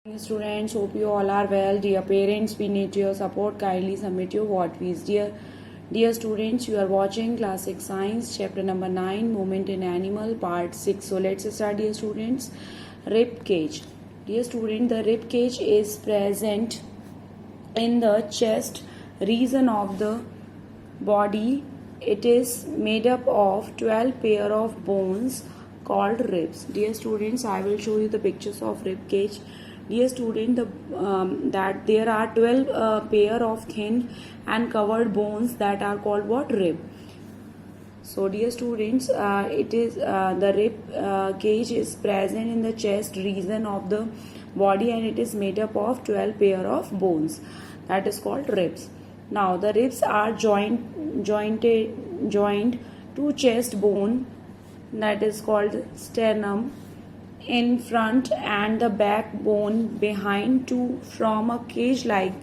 Students, hope you all are well. Dear parents, we need your support. Kindly submit your what please. Dear students, you are watching Classic Science, chapter number 9, Movement in Animal, part 6. So let's start, dear students. Rib cage. Dear student, the rib cage is present in the chest region of the body. It is made up of 12 pair of bones called ribs. Dear students, I will show you the pictures of rib cage. Dear student, that there are 12 pair of thin and covered bones that are called what? Rib. So dear students, it is the rib cage is present in the chest region of the body, and it is made up of 12 pair of bones that is called ribs. Now the ribs are joined to chest bone that is called sternum in front and the backbone behind to form a cage-like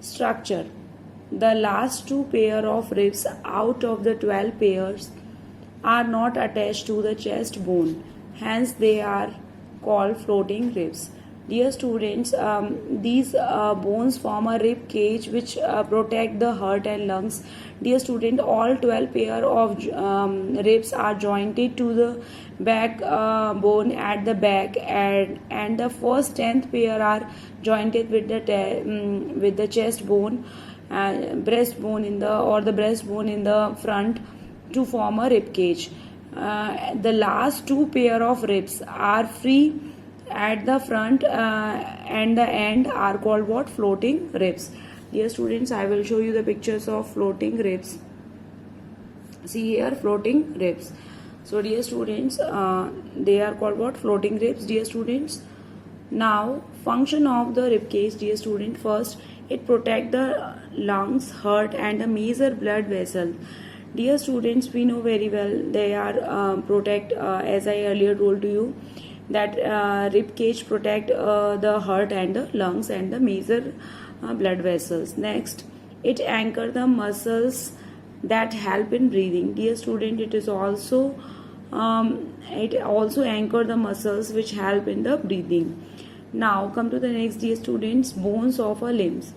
structure. The last two pair of ribs out of the 12 pairs are not attached to the chest bone, hence they are called floating ribs. Dear students, these bones form a rib cage which protect the heart and lungs. Dear student, all 12 pair of ribs are jointed to the back bone at the back, and the first 10th pair are jointed with the chest bone and breastbone in the front to form a rib cage. The last two pair of ribs are free at the front and the end are called what? Floating ribs. Dear students, I will show you the pictures of floating ribs. See here, floating ribs. So dear students, they are called what? Floating ribs. Dear students, now function of the rib cage. Dear student, first it protect the lungs, heart and the major blood vessels. Dear students, we know very well they are protect, as I earlier told to you, that rib cage protect the heart and the lungs and the major blood vessels. Next, it anchor the muscles that help in breathing. Dear student, it also anchor the muscles which help in the breathing. Now come to the next, dear students, bones of a limbs.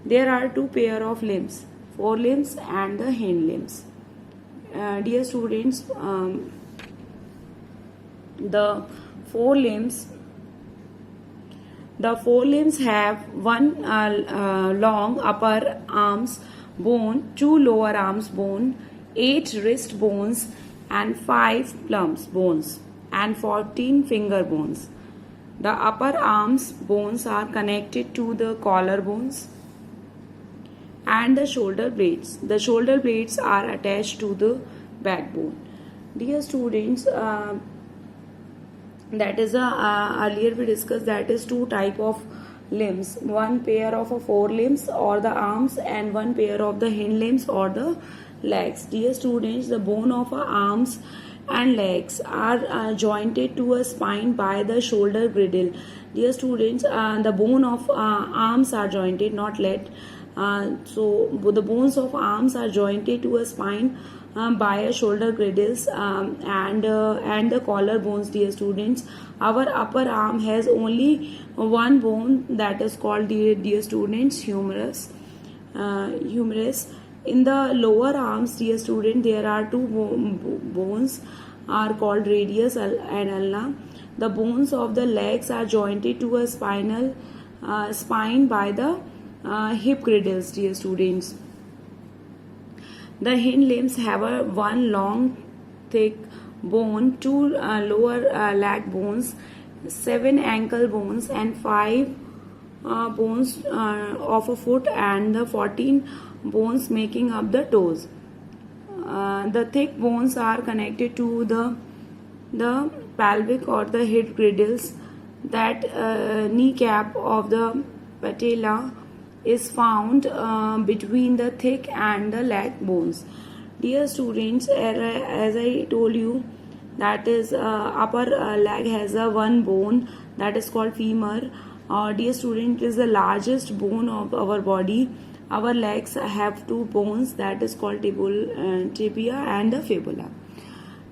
There are two pair of limbs, forelimbs and the hind limbs. Dear students, the forelimbs have one long upper arms bone, two lower arms bone, 8 wrist bones and 5 palms bones and 14 finger bones. The upper arms bones are connected to the collar bones and the shoulder blades. The shoulder blades are attached to the backbone. Dear students, that is earlier we discussed that is two type of limbs, one pair of a forelimbs or the arms and one pair of the hind limbs or the legs. Dear students, the bone of our arms and legs are jointed to a spine by the shoulder girdle. Dear students, the bone of arms are jointed, not leg. So the bones of arms are jointed to a spine by a shoulder girdles and the collar bones. Dear students, our upper arm has only one bone that is called, dear students, humerus. In the lower arms, dear student, there are two bones are called radius and ulna. The bones of the legs are jointed to a spine by the hip girdles. Dear students, the hind limbs have one long thick bone, two lower leg bones, 7 ankle bones and 5 bones of a foot and the 14 bones making up the toes. The thick bones are connected to the pelvic or the hip girdles. That kneecap of the patella is found between the thick and the leg bones. Dear students, as I told you, that is upper leg has a one bone that is called femur. Dear student, it is the largest bone of our body. Our legs have two bones that is called tibia and the fibula.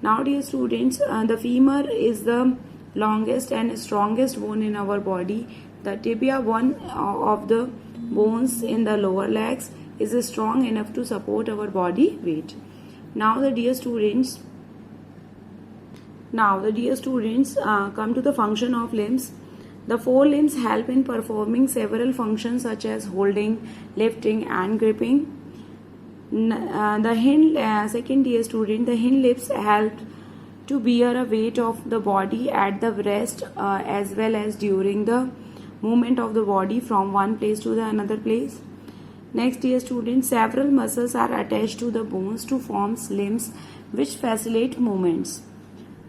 Now dear students, the femur is the longest and strongest bone in our body. The tibia, one of the bones in the lower legs, is strong enough to support our body weight. Now the dear students come to the function of limbs. The forelimbs help in performing several functions such as holding, lifting and gripping. Second dear student, the hind limbs help to bear a weight of the body at the rest as well as during the movement of the body from one place to the another place. Next dear students, several muscles are attached to the bones to form limbs which facilitate movements.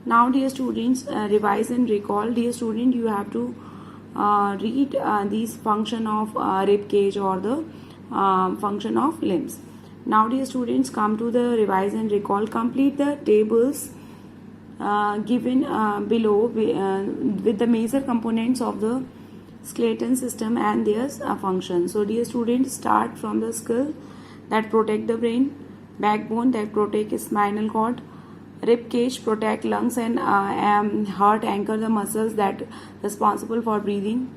Now dear students, revise and recall. Dear student, you have to read these function of rib cage or the function of limbs. Now dear students, come to the revise and recall. Complete the tables given below with the major components of the skeleton system and their function. So dear students, start from the skull that protect the brain, backbone that protect spinal cord, rib cage protect lungs and heart, anchor the muscles that responsible for breathing,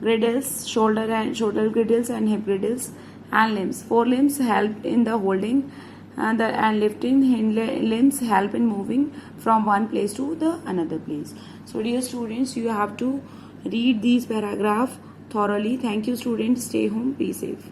girdles, shoulder girdles and hip girdles, and limbs. Forelimbs help in the holding and lifting. Hind limbs help in moving from one place to the another place. So dear students, you have to read these paragraph thoroughly. Thank you students. Stay home. Be safe.